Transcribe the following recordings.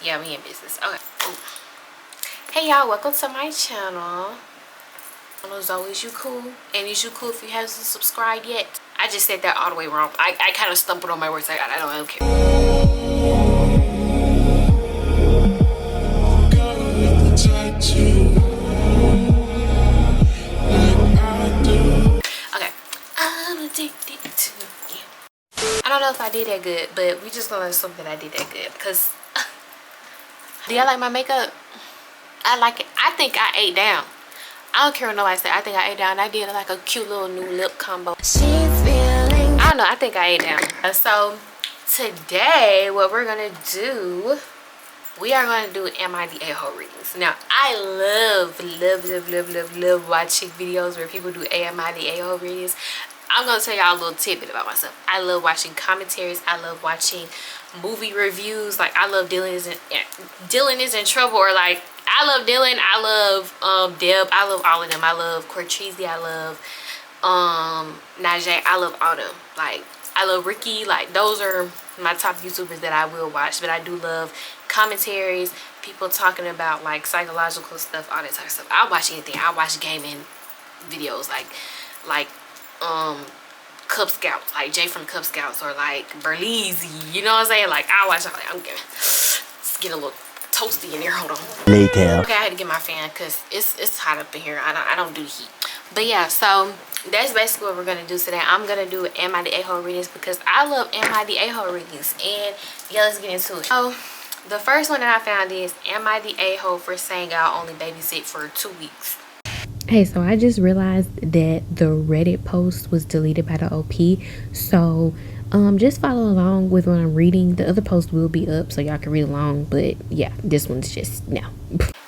Yeah, we in business. Okay. Ooh. Hey y'all, welcome to my channel. As always, you cool? And is you cool if you haven't subscribed yet? I just said that all the way wrong. I kind of stumbled on my words. I don't care. Okay. I'm addicted to you. I don't know if I did that good, but we just gonna assume that I did that good because do y'all like my makeup? I like it. I think I ate down. I don't care what nobody say. I think I ate down. I did like a cute little new lip combo. I don't know. I think I ate down. So today, what we're gonna do, we are gonna do Am I the A-hole readings. Now, I love watching videos where people do Am I the A-hole readings. I'm gonna tell y'all a little tidbit about myself. I love watching commentaries. I love watching movie reviews. Like, I love Dylan is in trouble, or like I love Dylan. I love Deb. I love all of them. I love Cortese. I love Najee. I love all them. Like, I love Ricky. Like, those are my top YouTubers that I will watch. But I do love commentaries, people talking about like psychological stuff, all that type of stuff. I'll watch anything. I'll watch gaming videos like Cub Scouts, like Jay from Cub Scouts, or like Berleezy, you know what I'm saying? Like, I watch all that. I'm getting, it's getting a little toasty in here. Hold on. Later. Okay, I had to get my fan because it's hot up in here. I don't do heat. But yeah, so that's basically what we're gonna do today. I'm gonna do Am I the A-hole readings because I love Am I the A-hole readings. And yeah, let's get into it. So the first one that I found is, am I the a-hole for saying I'll only babysit for 2 weeks? Hey, so I just realized that the Reddit post was deleted by the OP. So just follow along with what I'm reading. The other post will be up so y'all can read along. But yeah, this one's just now.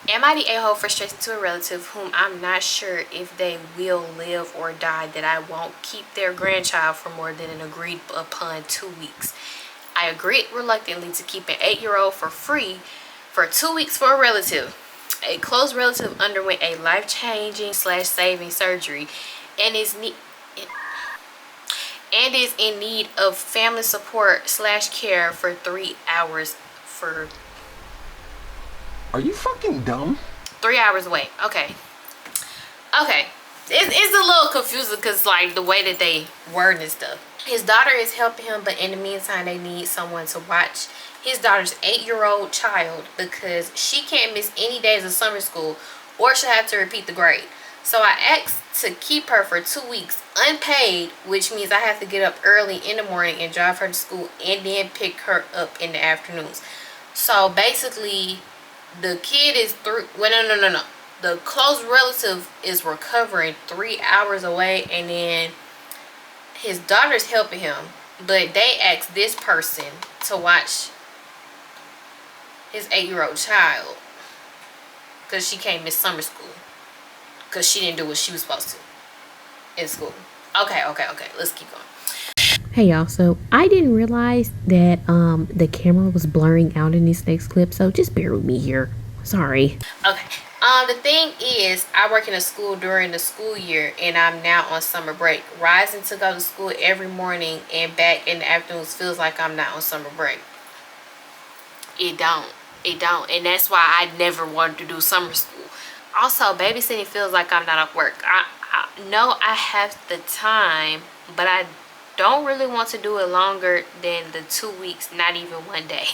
Am I the a-hole for stressing to a relative whom I'm not sure if they will live or die that I won't keep their grandchild for more than an agreed upon 2 weeks? I agreed reluctantly to keep an 8-year-old for free for 2 weeks for a relative. A close relative underwent a life-changing / saving surgery and is in need of family support / care for 3 hours for... Are you fucking dumb? 3 hours away. Okay. It's a little confusing because like the way that they word and stuff. His daughter is helping him, but in the meantime they need someone to watch his daughter's 8-year-old child because she can't miss any days of summer school or she'll have to repeat the grade. So I asked to keep her for 2 weeks unpaid, which means I have to get up early in the morning and drive her to school and then pick her up in the afternoons. So basically the kid is no. The close relative is recovering 3 hours away, and then his daughter's helping him, but they asked this person to watch his 8-year-old child because she can't miss summer school because she didn't do what she was supposed to in school. Okay, let's keep going. Hey y'all, so I didn't realize that the camera was blurring out in this next clip, so just bear with me here. Sorry. Okay. The thing is, I work in a school during the school year and I'm now on summer break. Rising to go to school every morning and back in the afternoons feels like I'm not on summer break. It don't. And that's why I never wanted to do summer school. Also, babysitting feels like I'm not off work. I know I have the time, but I don't really want to do it longer than the 2 weeks, not even 1 day.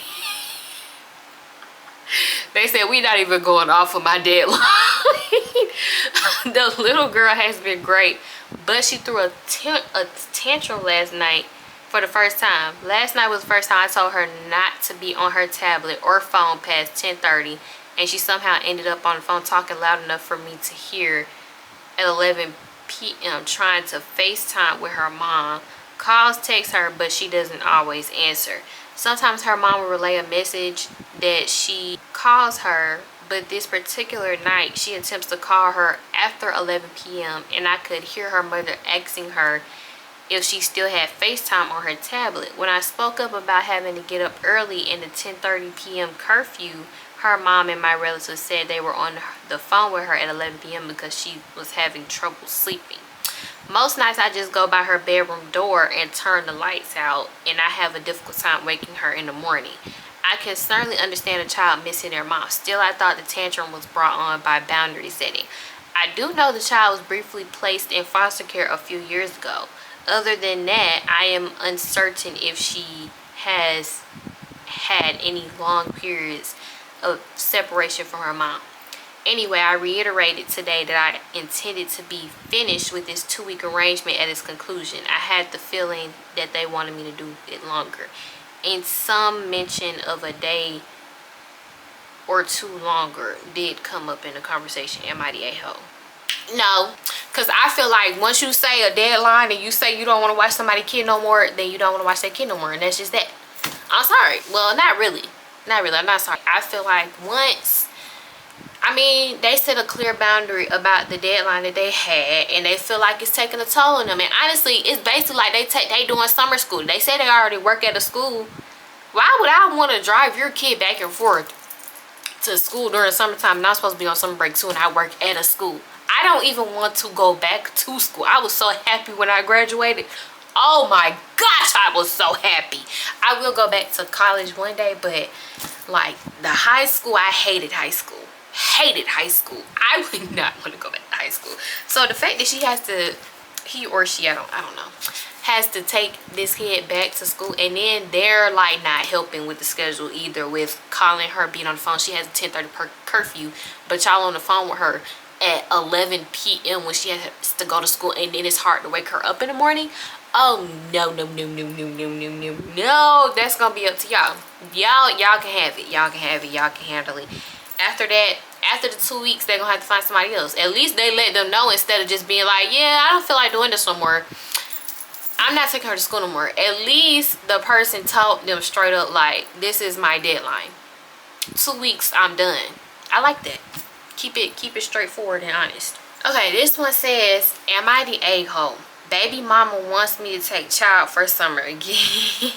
They said we're not even going off of my deadline. The little girl has been great, but she threw a tantrum last night for the first time. Last night was the first time I told her not to be on her tablet or phone past 10:30, and she somehow ended up on the phone talking loud enough for me to hear at 11 p.m. trying to FaceTime with her mom. Calls, text her, but she doesn't always answer. Sometimes her mom will relay a message that she calls her, but this particular night she attempts to call her after 11 p.m. and I could hear her mother asking her if she still had FaceTime on her tablet. When I spoke up about having to get up early in the 10:30 p.m. curfew, her mom and my relatives said they were on the phone with her at 11 p.m. because she was having trouble sleeping. Most nights I just go by her bedroom door and turn the lights out, and I have a difficult time waking her in the morning. I can certainly understand a child missing their mom. Still, I thought the tantrum was brought on by boundary setting. I do know the child was briefly placed in foster care a few years ago. Other than that, I am uncertain if she has had any long periods of separation from her mom. Anyway, I reiterated today that I intended to be finished with this 2-week arrangement at its conclusion. I had the feeling that they wanted me to do it longer. And some mention of a day or two longer did come up in the conversation. Am I the a-hole? No, because I feel like once you say a deadline and you say you don't want to watch somebody's kid no more, then you don't want to watch that kid no more, and that's just that. I'm sorry. Well, not really. I'm not sorry. I feel like once, I mean, they set a clear boundary about the deadline that they had, and they feel like it's taking a toll on them. And honestly, it's basically like they doing summer school. They say they already work at a school. Why would I want to drive your kid back and forth to school during summertime, and I'm supposed to be on summer break too, and I work at a school? I don't even want to go back to school. I was so happy when I graduated. Oh my gosh, I was so happy. I will go back to college one day, but like the high school, I hated high school. Hated high school. I would not want to go back to high school. So the fact that she has to, he or she, I don't know, has to take this kid back to school, and then they're like not helping with the schedule either, with calling her, being on the phone. She has a 10:30 curfew, but y'all on the phone with her at 11 p.m. when she has to go to school, and then it's hard to wake her up in the morning. Oh no, that's gonna be up to y'all. Y'all can have it. Y'all can handle it. After that, after the 2 weeks, they're gonna have to find somebody else. At least they let them know, instead of just being like, yeah, I don't feel like doing this no more, I'm not taking her to school no more. At least the person told them straight up, like, this is my deadline. 2 weeks, I'm done. I like that. Keep it straightforward and honest. Okay, this one says, am I the a-hole? Baby mama wants me to take child for summer again.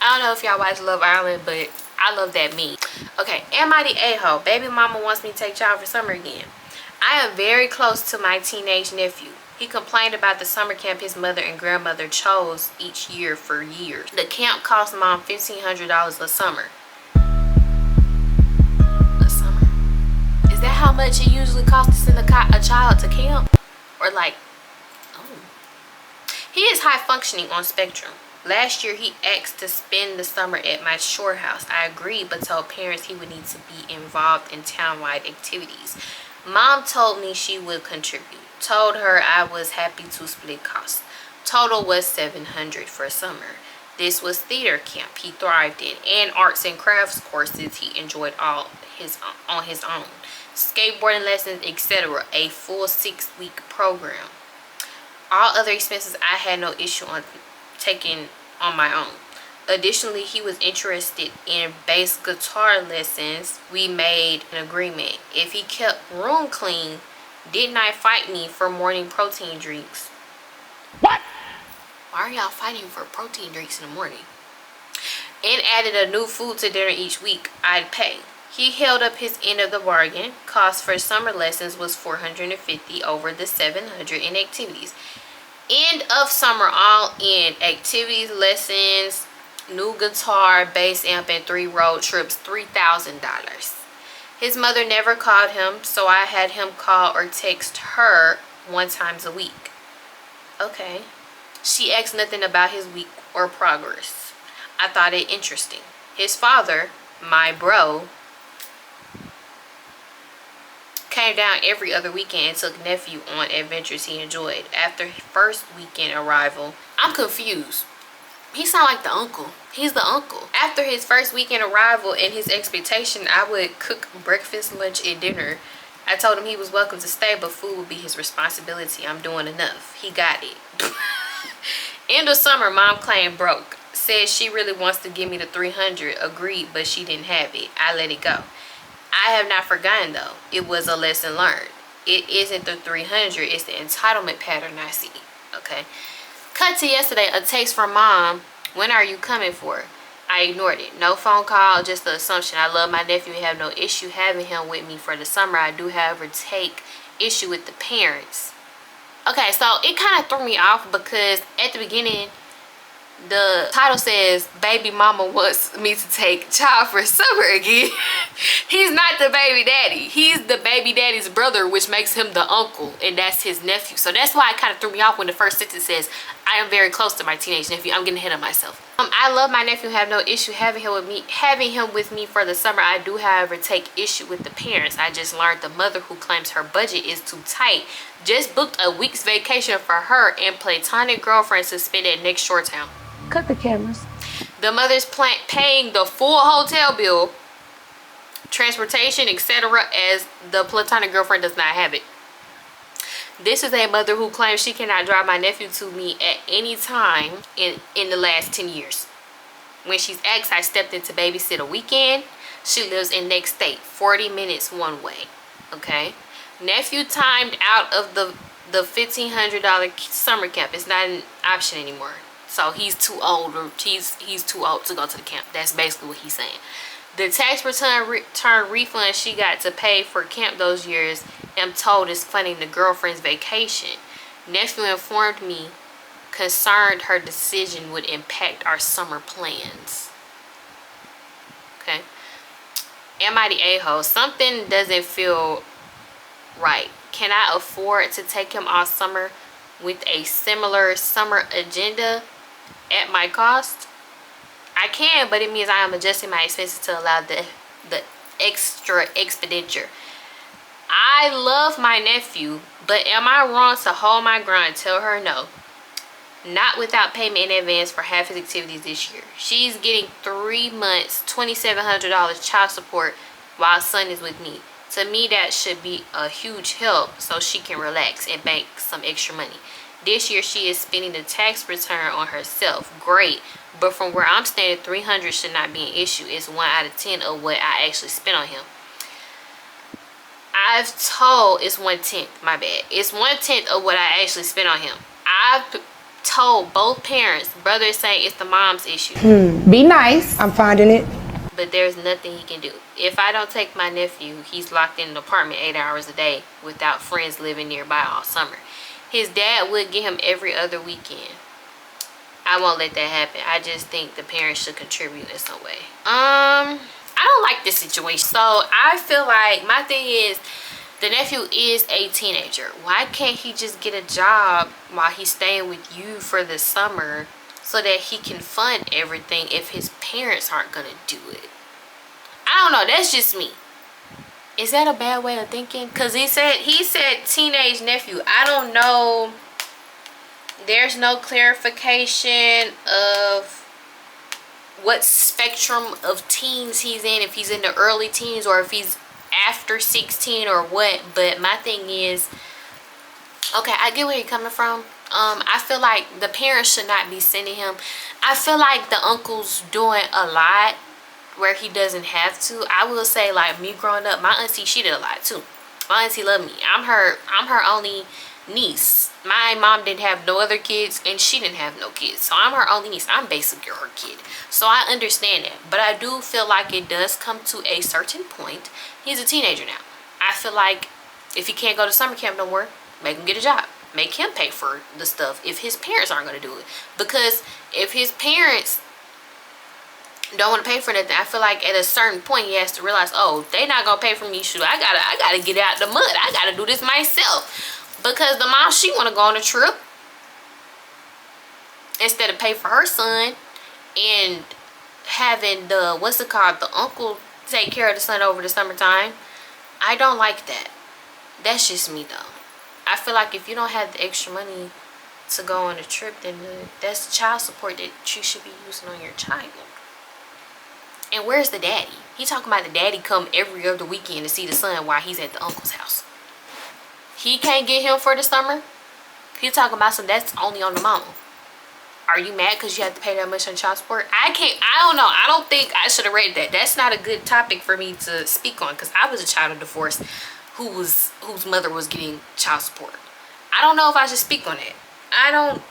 I don't know if y'all watch Love Island, but I love that meme. Okay, am I the a-hole? Baby mama wants me to take child for summer again. I am very close to my teenage nephew. He complained about the summer camp his mother and grandmother chose each year for years. The camp cost mom $1,500 a summer. Is that how much it usually costs to send a child to camp? Or like, oh. He is high functioning on spectrum. Last year, he asked to spend the summer at my shore house. I agreed, but told parents he would need to be involved in town-wide activities. Mom told me she would contribute. Told her I was happy to split costs. Total was $700 for summer. This was theater camp he thrived in, and arts and crafts courses he enjoyed on his own. Skateboarding lessons, etc. A full 6-week program. All other expenses I had no issue on taking on my own. Additionally, he was interested in bass guitar lessons. We made an agreement. If he kept room clean, did not fight me for morning protein drinks. What? Why are y'all fighting for protein drinks in the morning? And added a new food to dinner each week, I'd pay. He held up his end of the bargain. Cost for summer lessons was $450 over the $700 in activities. End of summer all in. Activities, lessons, new guitar, bass amp, and 3 road trips, $3,000. His mother never called him, so I had him call or text her 1 time a week. Okay. She asked nothing about his week or progress. I thought it interesting. His father, my bro, came down every other weekend and took nephew on adventures he enjoyed. After his first weekend arrival, I'm confused. He sound like the uncle. He's the uncle. After his first weekend arrival and his expectation, I would cook breakfast, lunch, and dinner. I told him he was welcome to stay, but food would be his responsibility. I'm doing enough. He got it. End of summer, mom claimed broke. Said she really wants to give me the $300. Agreed, but she didn't have it. I let it go. I have not forgotten though. It was a lesson learned. It isn't the $300, it's the entitlement pattern I see. Okay. Cut to yesterday, a text from mom. When are you coming for? I ignored it. No phone call, just the assumption. I love my nephew and have no issue having him with me for the summer. I do, however, take issue with the parents. Okay, so it kind of threw me off because at the beginning, The title says, baby mama wants me to take child for summer again. He's not the baby daddy. He's the baby daddy's brother, which makes him the uncle, and that's his nephew. So that's why it kind of threw me off when the first sentence says, I am very close to my teenage nephew. I'm getting ahead of myself. I love my nephew, have no issue having him with me for the summer. I do, however, take issue with the parents. I just learned the mother, who claims her budget is too tight, just booked a week's vacation for her and platonic girlfriend to spend at next shore town. Cut the cameras. The mother's paying the full hotel bill, transportation, etc., as the platonic girlfriend does not have it. This is a mother who claims she cannot drive my nephew to me at any time in the last 10 years. When she's asked, I stepped in to babysit a weekend. She lives in next state, 40 minutes one way. Okay. Nephew timed out of the $1,500 summer camp. It's not an option anymore. So he's too old, or he's too old to go to the camp. That's basically what he's saying. The tax return refund she got to pay for camp those years, I'm told, is funding the girlfriend's vacation. Nephew informed me, concerned her decision would impact our summer plans. Okay. Am I the a-hole? Something doesn't feel right. Can I afford to take him all summer with a similar summer agenda at my cost? I can, but it means I am adjusting my expenses to allow the extra expenditure. I love my nephew, but am I wrong to hold my ground, tell her no? Not without payment in advance for half his activities this year. She's getting 3 months, $2,700 child support while son is with me. To me, that should be a huge help so she can relax and bank some extra money. This year, she is spending the tax return on herself. Great. But from where I'm standing, $300 should not be an issue. It's 1 out of 10 of what I actually spent on him. I've told, it's 1/10, my bad. It's 1/10 of what I actually spent on him. I've told both parents. Brother is saying it's the mom's issue. Be nice. I'm finding it. But there's nothing he can do. If I don't take my nephew, he's locked in an apartment 8 hours a day without friends living nearby all summer. His dad would get him every other weekend. I won't let that happen. I just think the parents should contribute in some way. I don't like this situation. So I feel like my thing is, the nephew is a teenager. Why can't he just get a job while he's staying with you for the summer so that he can fund everything if his parents aren't gonna do it? I don't know. That's just me. Is that a bad way of thinking? Because he said teenage nephew. I don't know. There's no clarification of what spectrum of teens he's in. If he's in the early teens or if he's after 16 or what. But my thing is, okay, I get where you're coming from. I feel like the parents should not be sending him. I feel like the uncle's doing a lot where he doesn't have to. I will say, like, me growing up, my auntie, she did a lot too. My auntie loved me. I'm her only niece. My mom didn't have no other kids and she didn't have no kids, so I'm her only niece. I'm basically her kid, so I understand that. But I do feel like it does come to a certain point. He's a teenager now. I feel like if he can't go to summer camp no more, make him get a job. Make him pay for the stuff if his parents aren't going to do it. Because if his parents don't want to pay for nothing, I feel like at a certain point he has to realize, oh, they not going to pay for me. Shoot, I gotta get out the mud. I gotta do this myself. Because the mom, she want to go on a trip instead of pay for her son and having the, what's it called, the uncle take care of the son over the summertime. I don't like that. That's just me though. I feel like if you don't have the extra money to go on a trip, then that's the child support that you should be using on your child. And where's the daddy? He talking about the daddy come every other weekend to see the son while he's at the uncle's house. He can't get him for the summer. He talking about some that's only on the mama. Are you mad because you have to pay that much on child support? I don't know. I don't think I should have read that. That's not a good topic for me to speak on because I was a child of divorce whose mother was getting child support. I don't know if I should speak on it. I don't,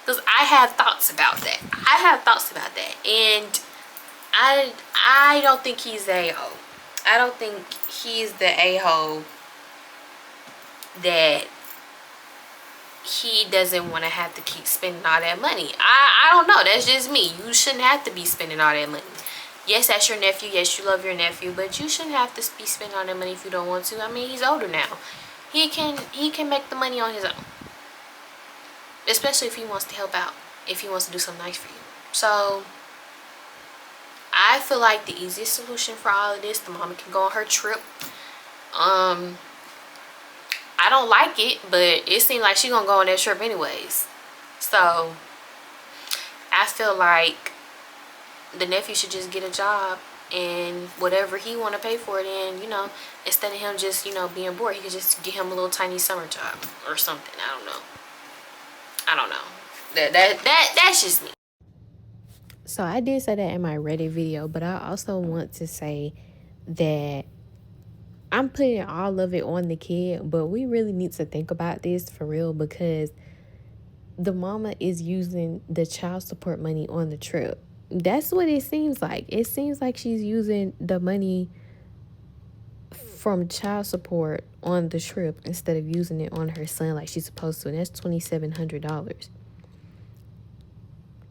because I have thoughts about that. And I don't think he's the a-hole. I don't think he's the a-hole that he doesn't want to have to keep spending all that money. I don't know. That's just me. You shouldn't have to be spending all that money. Yes, that's your nephew. Yes, you love your nephew, but you shouldn't have to be spending all that money if you don't want to. I mean, he's older now. He can make the money on his own. Especially if he wants to help out. If he wants to do something nice for you. So I feel like the easiest solution for all of this, the mama can go on her trip. I don't like it, but it seems like she's gonna go on that trip anyways. So I feel like the nephew should just get a job, and whatever he want to pay for it in, you know, instead of him just, you know, being bored, he could just get him a little tiny summer job or something. I don't know. That's just me. So I did say that in my Reddit video, but I also want to say that I'm putting all of it on the kid, but we really need to think about this for real, because the mama is using the child support money on the trip. That's what it seems like. It seems like she's using the money from child support on the trip instead of using it on her son like she's supposed to. And that's $2,700.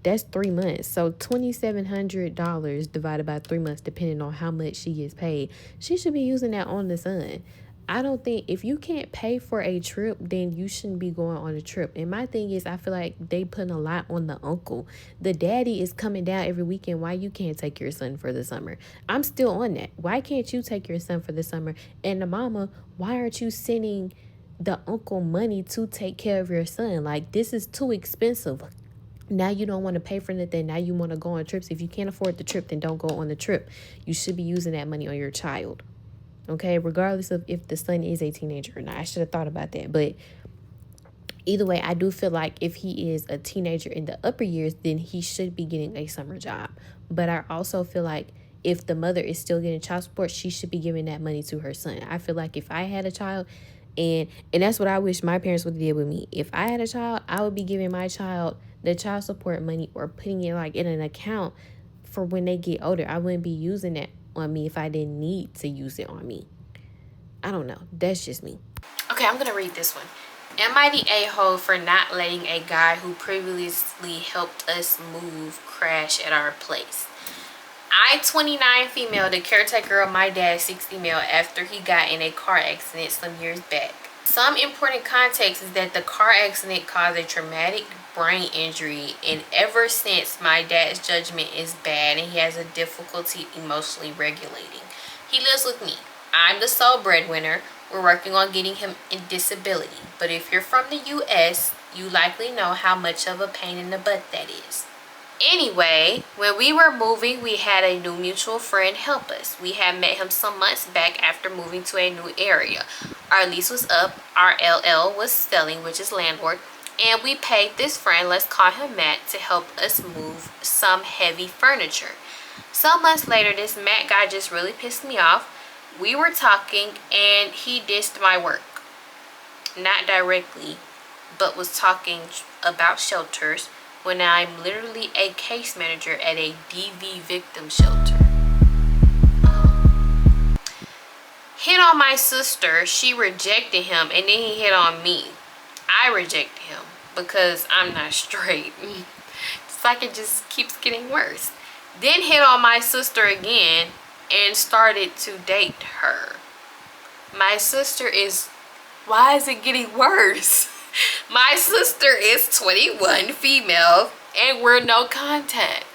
That's 3 months. So $2,700 divided by 3 months, depending on how much she gets paid. She should be using that on the son. I don't think, if you can't pay for a trip, then you shouldn't be going on a trip. And my thing is, I feel like they putting a lot on the uncle. The daddy is coming down every weekend. Why you can't take your son for the summer? I'm still on that. Why can't you take your son for the summer? And the mama, why aren't you sending the uncle money to take care of your son? Like, this is too expensive. Now you don't want to pay for anything. Now you want to go on trips. If you can't afford the trip, then don't go on the trip. You should be using that money on your child. Okay, regardless of if the son is a teenager or not. I should have thought about that. But either way, I do feel like if he is a teenager in the upper years, then he should be getting a summer job. But I also feel like if the mother is still getting child support, she should be giving that money to her son. I feel like if I had a child, and that's what I wish my parents would have did with me. If I had a child, I would be giving my child the child support money or putting it like in an account for when they get older. I wouldn't be using that on me if I didn't need to use it on me. I don't know. That's just me. Okay, I'm gonna read this one. Am I the a-hole for not letting a guy who previously helped us move crash at our place? I, 29 female, the caretaker of my dad, 60 male, after he got in a car accident some years back. Some important context is that the car accident caused a traumatic brain injury, and ever since my dad's judgment is bad and he has a difficulty emotionally regulating. He lives with me. I'm the sole breadwinner. We're working on getting him a disability. But if you're from the US, you likely know how much of a pain in the butt that is. Anyway, when we were moving, we had a new mutual friend help us. We had met him some months back after moving to a new area. Our lease was up, our LL was selling, which is landlord, and we paid this friend, let's call him Matt, to help us move some heavy furniture. Some months later, this Matt guy just really pissed me off. We were talking and he dissed my work. Not directly, but was talking about shelters when I'm literally a case manager at a DV victim shelter. Hit on my sister, she rejected him, and then he hit on me. I rejected him because I'm not straight. It's like it just keeps getting worse. Then hit on my sister again and started to date her. My sister is, why is it getting worse? My sister is 21, female, and we're no contact.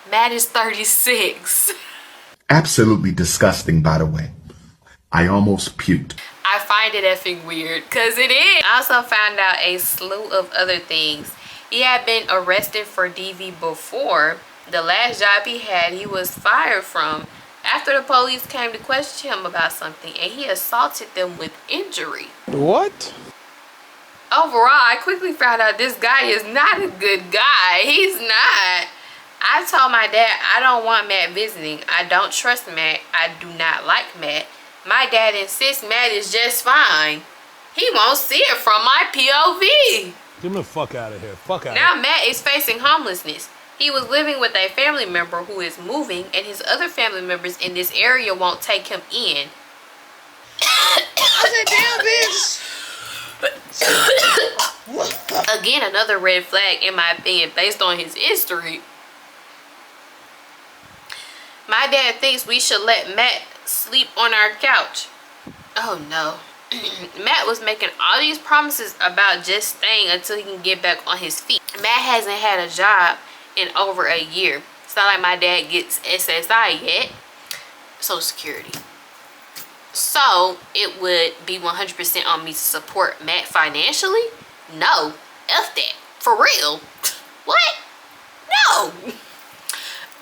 Matt is 36. Absolutely disgusting, by the way. I almost puked. I find it effing weird, because it is. I also found out a slew of other things. He had been arrested for DV before. The last job he had, he was fired from after the police came to question him about something, and he assaulted them with injury. What? Overall, I quickly found out this guy is not a good guy. He's not. I told my dad I don't want Matt visiting. I don't trust Matt. I do not like Matt. My dad insists Matt is just fine. He won't see it from my POV. Get the fuck out of here. Fuck out. Now Matt is facing homelessness. He was living with a family member who is moving, and his other family members in this area won't take him in. I said, damn, bitch. Again, another red flag in my opinion based on his history. My dad thinks we should let Matt sleep on our couch. Oh no. Matt was making all these promises about just staying until he can get back on his feet. Matt hasn't had a job in over a year. It's not like my dad gets SSI yet, Social Security. So it would be 100% on me to support Matt financially? No. F that. For real. What? No.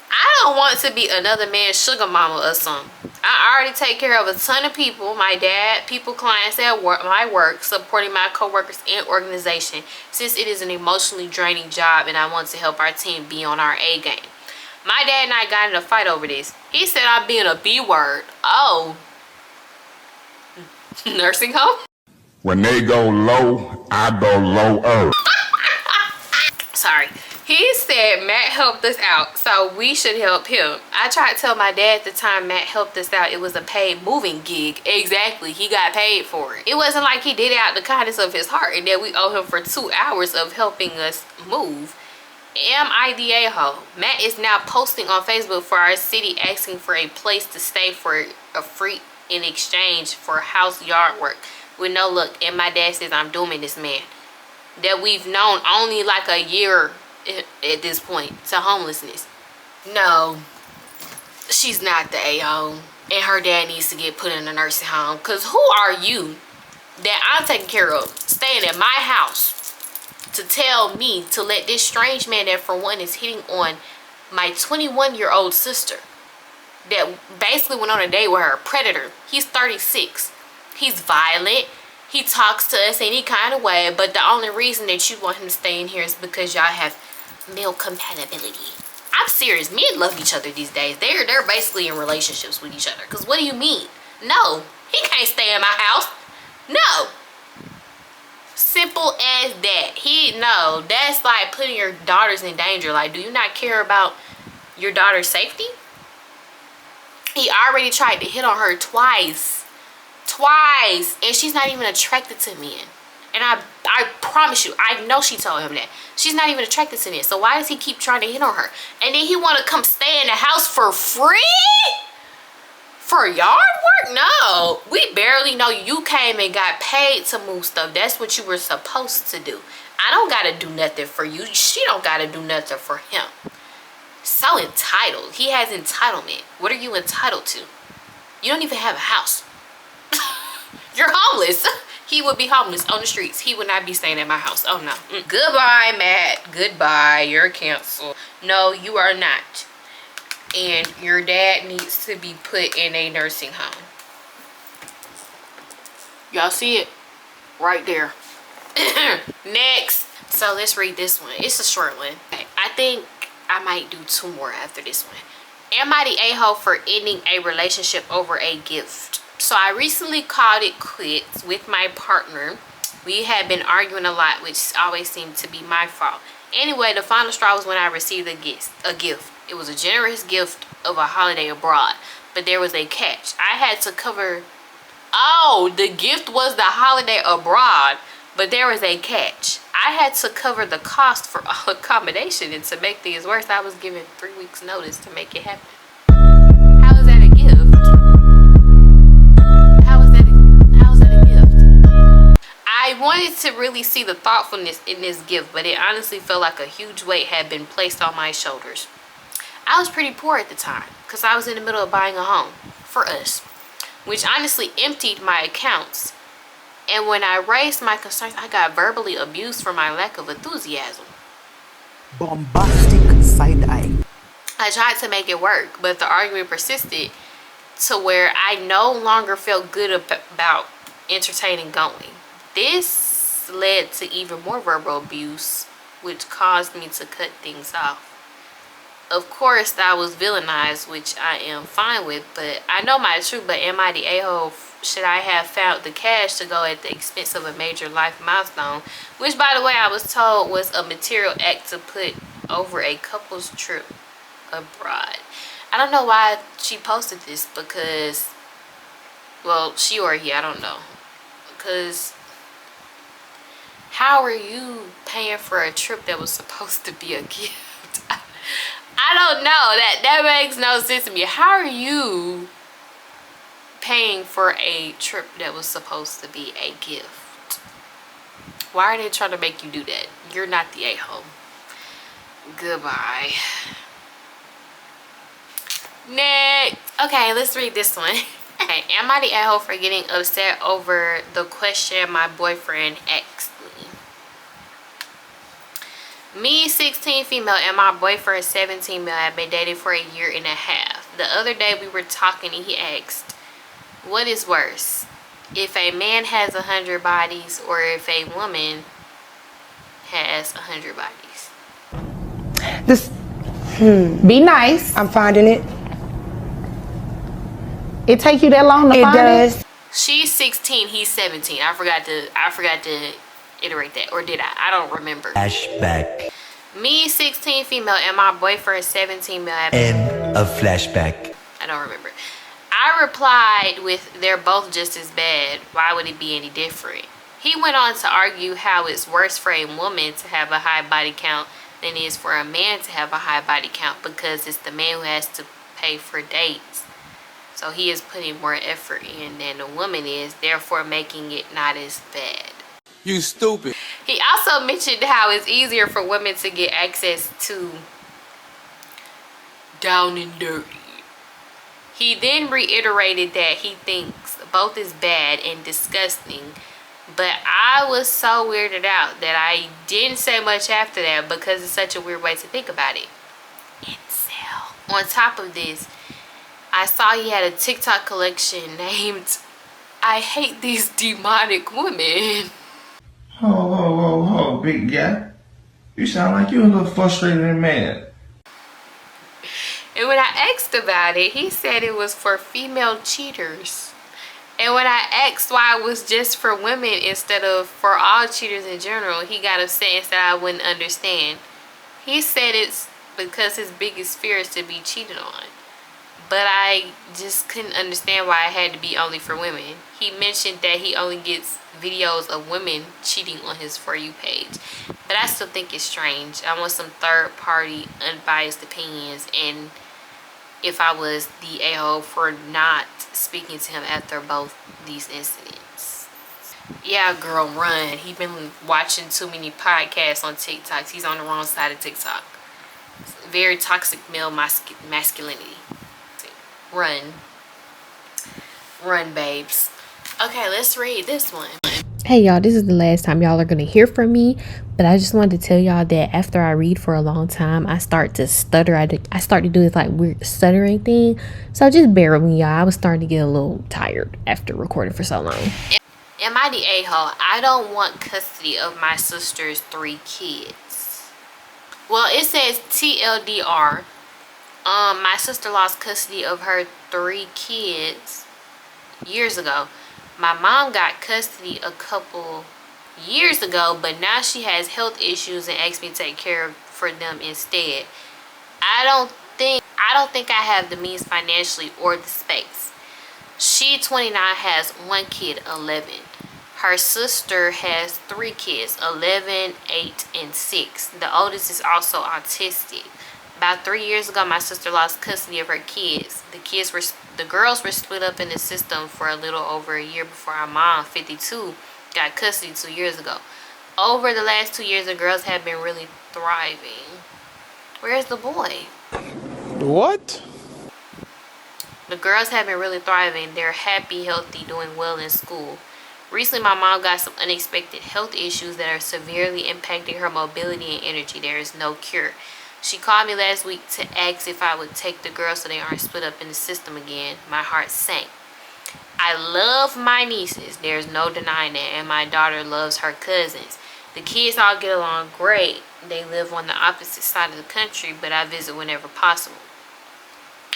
I don't want to be another man's sugar mama or something. I already take care of a ton of people. My dad, people, clients at work, my work, supporting my co-workers and organization, since it is an emotionally draining job and I want to help our team be on our A game. My dad and I got in a fight over this. He said I'm being a B word. Oh. Nursing home? When they go low, I go lower. Sorry. He said Matt helped us out, so we should help him. I tried to tell my dad at the time Matt helped us out, it was a paid moving gig. Exactly. He got paid for it. It wasn't like he did it out the kindness of his heart and that we owe him for 2 hours of helping us move. Am I the a-hole? Matt is now posting on Facebook for our city asking for a place to stay for a free in exchange for house yard work with no look. And my dad says I'm dooming this man that we've known only like a year at this point to homelessness. No, she's not the a-hole, and her dad needs to get put in a nursing home. Because who are you that I'm taking care of staying at my house to tell me to let this strange man that for one is hitting on my 21-year-old sister that basically went on a date with her, predator. He's 36. He's violent. He talks to us any kind of way, but the only reason that you want him to stay in here is because y'all have male compatibility. I'm serious. Men love each other these days. They're basically in relationships with each other. Because what do you mean? No, he can't stay in my house. No. Simple as that. No, that's like putting your daughters in danger. Like, do you not care about your daughter's safety? He already tried to hit on her twice. And she's not even attracted to men. And I promise you, I know she told him that. She's not even attracted to men. So why does he keep trying to hit on her? And then he want to come stay in the house for free? For yard work? No. We barely know you came and got paid to move stuff. That's what you were supposed to do. I don't got to do nothing for you. She don't got to do nothing for him. So entitled. He has entitlement. What are you entitled to? You don't even have a house. You're homeless. He would be homeless on the streets. He would not be staying at my house. Oh no. Goodbye, Matt. Goodbye. You're canceled. No, you are not. And your dad needs to be put in a nursing home. Y'all see it? Right there. Next. So let's read this one. It's a short one. I think I might do 2 more after this one. Am I the a-hole for ending a relationship over a gift? So I recently called it quits with my partner. We had been arguing a lot, which always seemed to be my fault. Anyway, the final straw was when I received a gift. It was a generous gift of a holiday abroad, but there was a catch. I had to cover... Oh, the gift was the holiday abroad, but there was a catch. I had to cover the cost for all accommodation, and to make things worse, I was given 3 weeks notice to make it happen. How is that a gift? I wanted to really see the thoughtfulness in this gift, but it honestly felt like a huge weight had been placed on my shoulders. I was pretty poor at the time because I was in the middle of buying a home for us, which honestly emptied my accounts. And when I raised my concerns, I got verbally abused for my lack of enthusiasm. Bombastic side eye. I tried to make it work, but the argument persisted to where I no longer felt good about entertaining going. This led to even more verbal abuse, which caused me to cut things off. Of course, I was villainized, which I am fine with, but I know my truth. But am I the a-hole? Should I have found the cash to go at the expense of a major life milestone, which, by the way, I was told was a material act to put over a couple's trip abroad? I don't know why she posted this, because, well, she or he, I don't know, because How are you paying for a trip that was supposed to be a gift? I don't know. That makes no sense to me. How are you paying for a trip that was supposed to be a gift? Why are they trying to make you do that? You're not the a-hole. Goodbye. Next. Okay, let's read this one. Okay, am I the a-hole for getting upset over the question my boyfriend asked me? Me, 16 female, and my boyfriend, 17 male, have been dating for a year and a half. The other day we were talking and he asked, what is worse? If a man has 100 bodies or if a woman has 100 bodies? This, be nice. I'm finding it. It take you that long to find it? It does. She's 16, he's 17. I forgot to iterate that, or did I? I don't remember. Flashback. Me, 16 female, and my boyfriend, 17 male. End of flashback. I don't remember. I replied with, they're both just as bad. Why would it be any different? He went on to argue how it's worse for a woman to have a high body count than it is for a man to have a high body count, because it's the man who has to pay for dates. So he is putting more effort in than the woman is, therefore making it not as bad. You stupid. He also mentioned how it's easier for women to get access to down and dirty. He then reiterated that he thinks both is bad and disgusting, but I was so weirded out that I didn't say much after that because it's such a weird way to think about it. Incel. On top of this, I saw he had a TikTok collection named I Hate These Demonic Women. Ho, big guy. You sound like you a little frustrated and mad. And when I asked about it, he said it was for female cheaters. And when I asked why it was just for women instead of for all cheaters in general, he got upset and said I wouldn't understand. He said it's because his biggest fear is to be cheated on. But I just couldn't understand why it had to be only for women. He mentioned that he only gets videos of women cheating on his For You page. But I still think it's strange. I want some third-party, unbiased opinions. And if I was the a-hole for not speaking to him after both these incidents. Yeah, girl, run. He been watching too many podcasts on TikTok. He's on the wrong side of TikTok. Very toxic male masculinity. Run, babes. Okay, let's read this one. Hey y'all, this is the last time y'all are gonna hear from me, but I just wanted to tell y'all that after I read for a long time, I start to stutter. I start to do this like weird stuttering thing, so just bear with me, y'all. I was starting to get a little tired after recording for so long. Am I the a-hole? I don't want custody of my sister's 3 kids. Well, it says TLDR. My sister lost custody of her 3 kids years ago. My mom got custody a couple years ago, but now she has health issues and asked me to take care for them instead. I don't think I have the means financially or the space. She, 29, has 1 kid, 11. Her sister has 3 kids, 11, 8, and 6. The oldest is also autistic. About 3 years ago, my sister lost custody of her kids. The girls were split up in the system for a little over a year before our mom, 52, got custody 2 years ago. Over the last 2 years, the girls have been really thriving. Where's the boy? What? The girls have been really thriving. They're happy, healthy, doing well in school. Recently, my mom got some unexpected health issues that are severely impacting her mobility and energy. There is no cure. She called me last week to ask if I would take the girls so they aren't split up in the system again. My heart sank. I love my nieces. There's no denying that. And my daughter loves her cousins. The kids all get along great. They live on the opposite side of the country, but I visit whenever possible.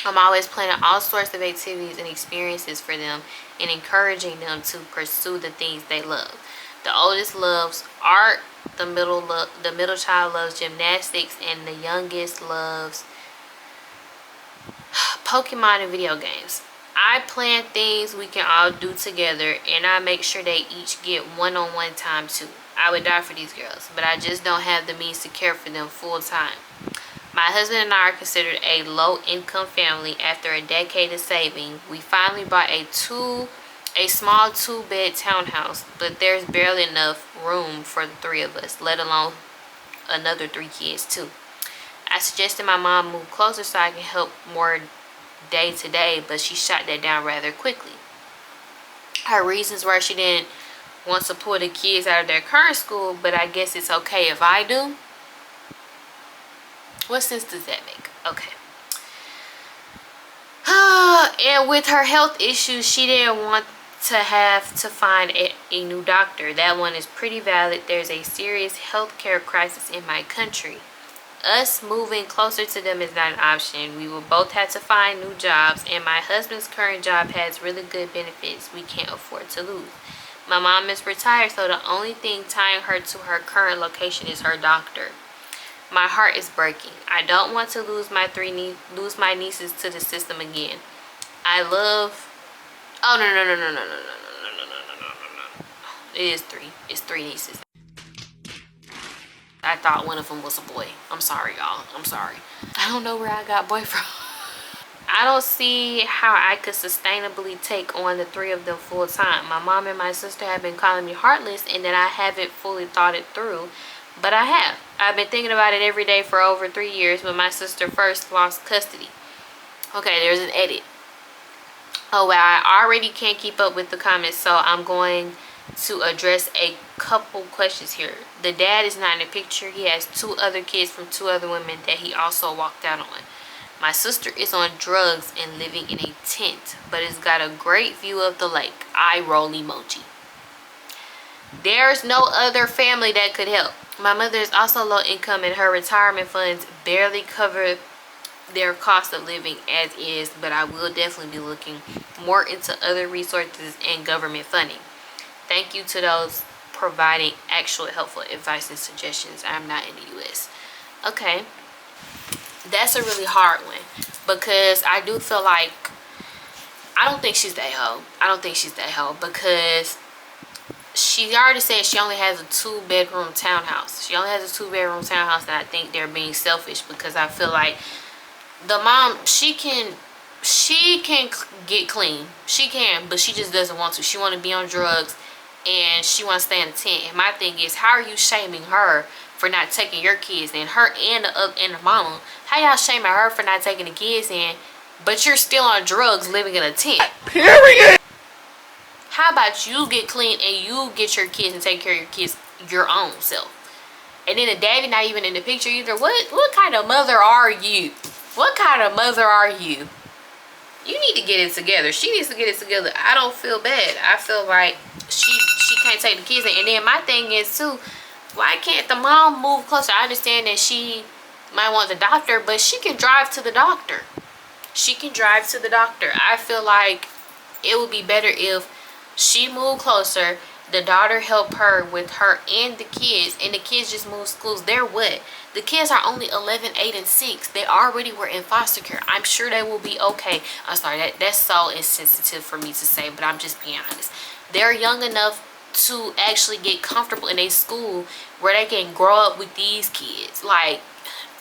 I'm always planning all sorts of activities and experiences for them and encouraging them to pursue the things they love. The oldest loves art, the middle child loves gymnastics, and the youngest loves Pokemon and video games. I plan things we can all do together, and I make sure they each get one-on-one time too. I would die for these girls, but I just don't have the means to care for them full time. My husband and I are considered a low-income family. After a decade of saving, we finally bought a small 2-bed townhouse, but there's barely enough room for the 3 of us, let alone another 3 kids too. I suggested my mom move closer so I can help more day to day, but she shot that down rather quickly. Her reasons were she didn't want to pull the kids out of their current school, but I guess it's okay if I do. What sense does that make? Okay. And with her health issues, she didn't want to have to find a new doctor. That one is pretty valid. There's a serious healthcare crisis in my country. Us moving closer to them is not an option. We will both have to find new jobs, and my husband's current job has really good benefits we can't afford to lose. My mom is retired, so the only thing tying her to her current location is her doctor. My heart is breaking. I don't want to lose my nieces to the system again. I love. Oh no. It is 3. It's 3 nieces. I thought one of them was a boy. I'm sorry, y'all. I'm sorry. I don't know where I got boy from. I don't see how I could sustainably take on the 3 of them full time. My mom and my sister have been calling me heartless and that I haven't fully thought it through, but I have. I've been thinking about it every day for over 3 years when my sister first lost custody. Okay, there's an edit. Oh well, I already can't keep up with the comments, so I'm going to address a couple questions here. The dad is not in the picture. He has 2 other kids from 2 other women that he also walked out on. My sister is on drugs and living in a tent, but it's got a great view of the lake. Eye roll emoji. There's no other family that could help. My mother is also low income and her retirement funds barely cover their cost of living as is, but I will definitely be looking more into other resources and government funding. Thank you to those providing actual helpful advice and suggestions. I'm not in the US. Okay. That's a really hard one because I do feel like I don't think she's that hoe. I don't think she's that hoe because she already said she only has a 2-bedroom townhouse. She only has a 2-bedroom townhouse, and I think they're being selfish because I feel like the mom, she can get clean. She can, but she just doesn't want to. She want to be on drugs and she want to stay in a tent. And my thing is, how are you shaming her for not taking your kids in? Her and the mama. How y'all shaming her for not taking the kids in, but you're still on drugs living in a tent? Period. How about you get clean and you get your kids and take care of your kids your own self? And then the daddy not even in the picture either. What kind of mother are you? What kind of mother are you? You need to get it together. She needs to get it together. I don't feel bad. I feel like she can't take the kids in. And then my thing is too, why can't the mom move closer? I understand that she might want the doctor, but she can drive to the doctor. She can drive to the doctor. I feel like it would be better if she moved closer, the daughter helped her with her and the kids just moved schools. They're what? The kids are only 11, 8, and 6. They already were in foster care. I'm sure they will be okay. I'm sorry, that's so insensitive for me to say, but I'm just being honest. They're young enough to actually get comfortable in a school where they can grow up with these kids. Like,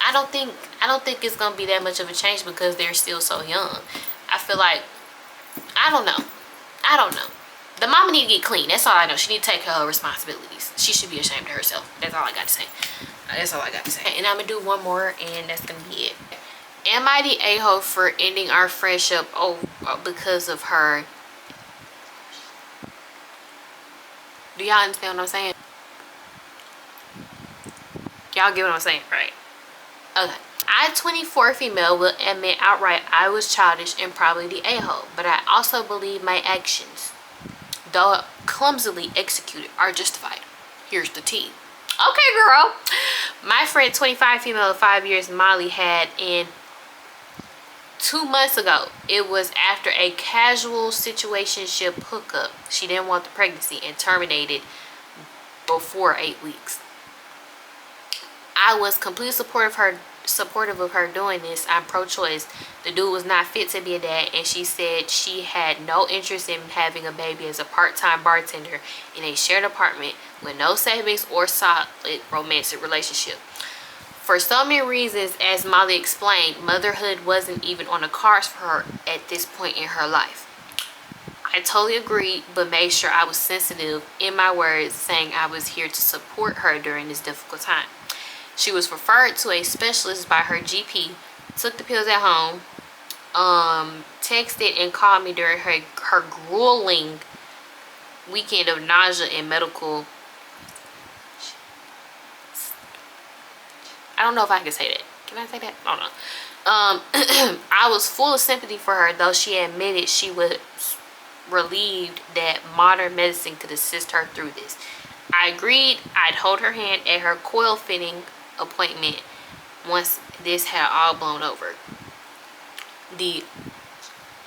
I don't think it's gonna be that much of a change because they're still so young. I feel like, I don't know. The mama need to get clean. That's all I know. She need to take her responsibilities. She should be ashamed of herself. That's all I got to say. That's all I got to say. And I'm gonna do one more, and that's gonna be it. Am I the a-hole for ending our friendship because of her? Do y'all understand what I'm saying? Y'all get what I'm saying, right? Okay. I, 24 female, will admit outright I was childish and probably the a-hole, but I also believe my actions, though clumsily executed, are justified. Here's the tea. Okay, girl. My friend, 25 female of 5 years, Molly, had in 2 months ago. It was after a casual situationship hookup. She didn't want the pregnancy and terminated before 8 weeks. I was completely supportive of her supportive of her doing this. I'm pro-choice. The dude was not fit to be a dad, and she said she had no interest in having a baby as a part-time bartender in a shared apartment with no savings or solid romantic relationship. For so many reasons, as Molly explained, motherhood wasn't even on the cards for her at this point in her life. I totally agreed, but made sure I was sensitive in my words, saying I was here to support her during this difficult time. She was referred to a specialist by her GP, took the pills at home, texted and called me during her grueling weekend of nausea and medical. I don't know if I can say that. Can I say that? I don't know. I was full of sympathy for her, though she admitted she was relieved that modern medicine could assist her through this. I agreed I'd hold her hand at her coil fitting appointment once this had all blown over. The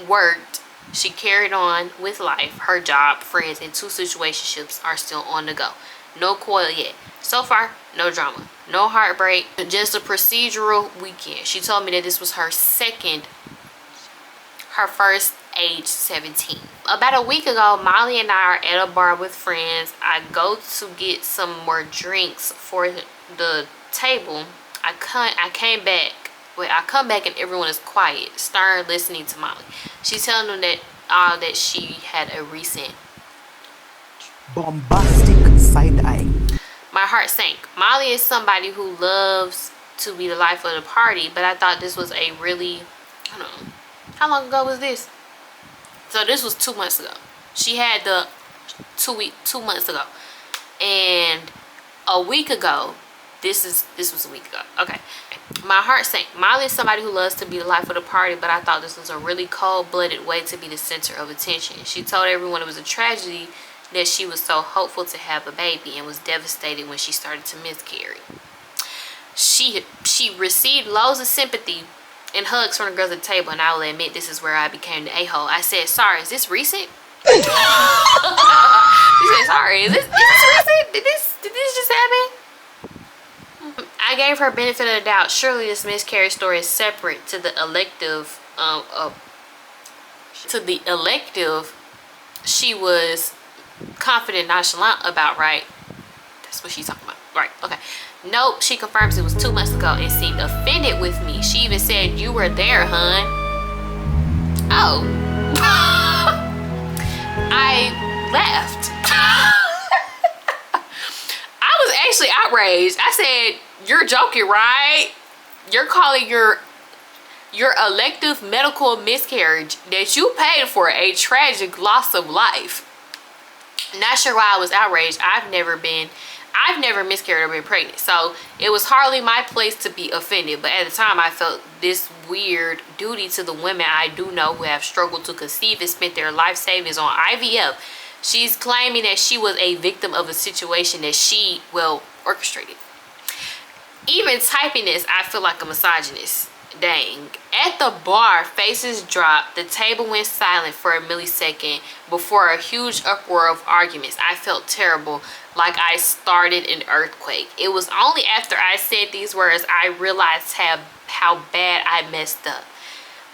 worked. She carried on with life. Her job, friends, and 2 situationships are still on the go. No coil yet. So far, no drama. No heartbreak. Just a procedural weekend. She told me that this was her first age 17. About a week ago, Molly and I are at a bar with friends. I go to get some more drinks for the table. I come back and everyone is quiet, stern, listening to Molly. She's telling them that she had a recent bombastic side eye. My heart sank. Molly is somebody who loves to be the life of the party, but I thought this was a really, I don't know, how long ago was this? So this was 2 months ago. She had the 2 months ago, and a week ago, this was a week ago. Okay, my heart sank. Molly is somebody who loves to be the life of the party, but I thought this was a really cold-blooded way to be the center of attention. She told everyone it was a tragedy that she was so hopeful to have a baby and was devastated when she started to miscarry. She received loads of sympathy and hugs from the girls at the table, and I will admit this is where I became the a-hole. I said, sorry, is this recent? She said, sorry, is this recent? Did this just happen? I gave her benefit of the doubt. Surely this miscarriage story is separate to the elective she was confident, nonchalant about, right? That's what she's talking about, right? Okay. Nope, she confirms it was 2 months ago and seemed offended with me. She even said, you were there, hun. Oh. I left. I was actually outraged. I said, you're joking, right? You're calling your elective medical miscarriage that you paid for a tragic loss of life. Not sure why I was outraged. I've never miscarried or been pregnant, so it was hardly my place to be offended. But at the time, I felt this weird duty to the women I do know who have struggled to conceive and spent their life savings on IVF. She's claiming that she was a victim of a situation that she, orchestrated. Even typing this, I feel like a misogynist. Dang. At the bar, faces dropped. The table went silent for a millisecond before a huge uproar of arguments. I felt terrible, like I started an earthquake. It was only after I said these words I realized how bad I messed up.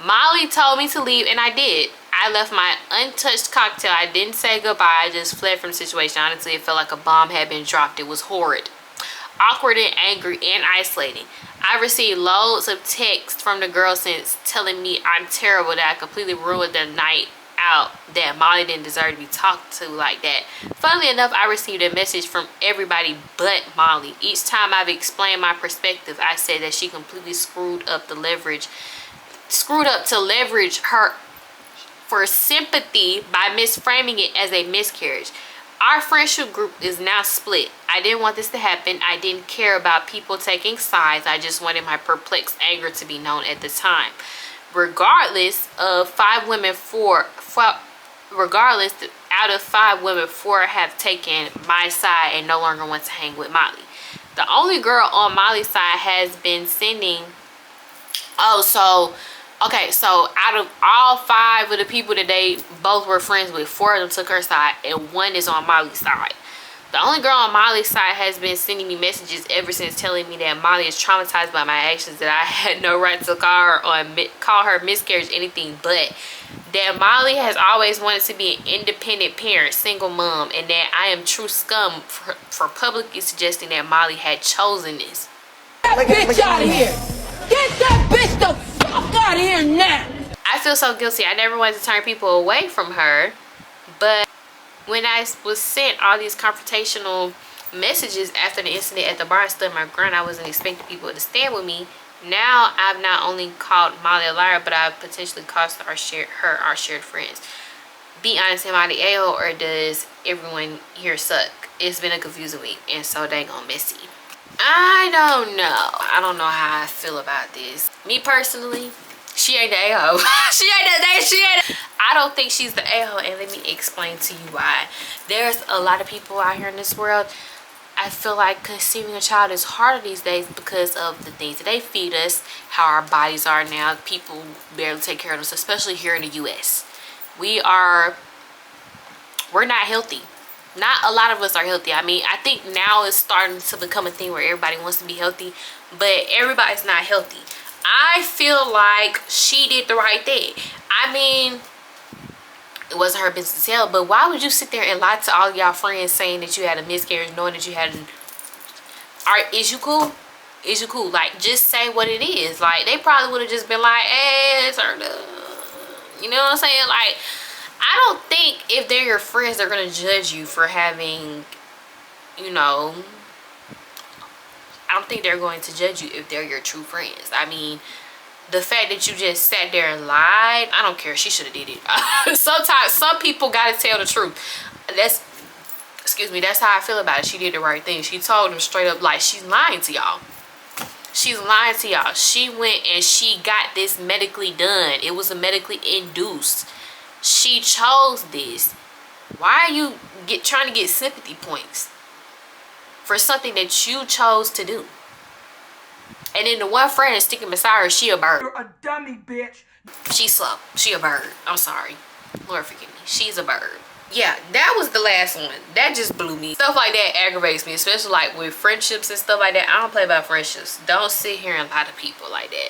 Molly told me to leave, and I did. I left my untouched cocktail. I didn't say goodbye. I just fled from the situation. Honestly, it felt like a bomb had been dropped. It was horrid, awkward, and angry, and isolating. I received loads of texts from the girls since telling me I'm terrible, that I completely ruined their night out, that Molly didn't deserve to be talked to like that. Funnily enough, I received a message from everybody but Molly. Each time I've explained my perspective, I said that she completely screwed up to leverage her for sympathy by misframing it as a miscarriage. Our friendship group is now split. I didn't want this to happen. I didn't care about people taking sides. I just wanted my perplexed anger to be known at the time. Regardless, out of 5 women, 4 have taken my side and no longer want to hang with Molly. The only girl on Molly's side has been sending. So out of all 5 of the people that they both were friends with, 4 of them took her side and 1 is on Molly's side. The only girl on Molly's side has been sending me messages ever since, telling me that Molly is traumatized by my actions, that I had no right to call her miscarriage anything, but that Molly has always wanted to be an independent parent, single mom, and that I am true scum for publicly suggesting that Molly had chosen this. Get that bitch out of here! Get that bitch the fuck out of here now! I feel so guilty. I never wanted to turn people away from her, but when I was sent all these confrontational messages after the incident at the bar, I stood my ground. I wasn't expecting people to stand with me. Now I've not only called Molly a liar, but I've potentially cost our shared friends. Be honest, am I the a-hole, or does everyone here suck? It's been a confusing week and so dang on messy. I don't know. I don't know how I feel about this. Me personally, she ain't the a-hole. she ain't. I don't think she's the a-hole, and let me explain to you why. There's a lot of people out here in this world. I feel like conceiving a child is harder these days because of the things that they feed us, how our bodies are now. People barely take care of us, especially here in the U.S. We're not healthy. Not a lot of us are healthy. I mean, I think now it's starting to become a thing where everybody wants to be healthy, but everybody's not healthy. I feel like she did the right thing. I mean, it wasn't her business to tell, but why would you sit there and lie to all y'all friends saying that you had a miscarriage, knowing that you had an... Is you cool? Is you cool? Like, just say what it is. Like, they probably would have just been like, hey, it's her. You know what I'm saying? Like, I don't think if they're your friends, they're going to judge you for having, you know... I don't think they're going to judge you if they're your true friends. I mean, the fact that you just sat there and lied, I don't care. She should have did it. Sometimes some people gotta tell the truth. That's how I feel about it. She did the right thing. She told them straight up, like, she's lying to y'all. She's lying to y'all. She went and she got this medically done. It was a medically induced. She chose this. Why are you trying to get sympathy points for something that you chose to do? And then the one friend is sticking beside her, she a bird. You're a dummy, bitch. She's slow. She a bird. I'm sorry. Lord forgive me. She's a bird. Yeah, that was the last one. That just blew me. Stuff like that aggravates me, especially like with friendships and stuff like that. I don't play about friendships. Don't sit here and lie to people like that.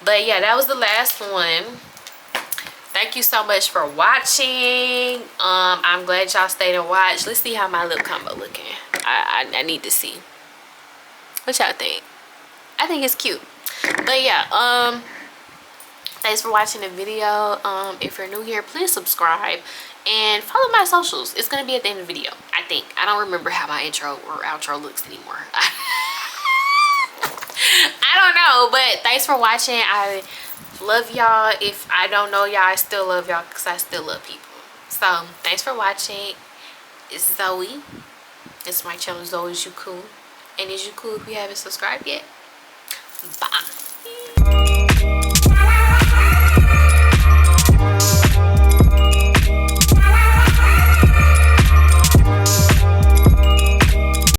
But yeah, that was the last one. Thank you so much for watching. I'm glad y'all stayed and watched. Let's see how my lip combo looking. I need to see. What y'all think? I think it's cute. But yeah, thanks for watching the video. If you're new here, please subscribe and follow my socials. It's gonna be at the end of the video, I think. I don't remember how my intro or outro looks anymore. I don't know, but thanks for watching. I love y'all. If I don't know y'all, I still love y'all because I still love people. So thanks for watching. It's Zoe. It's my channel, Zoe Is You Cool. And is you cool if you haven't subscribed yet? Bye.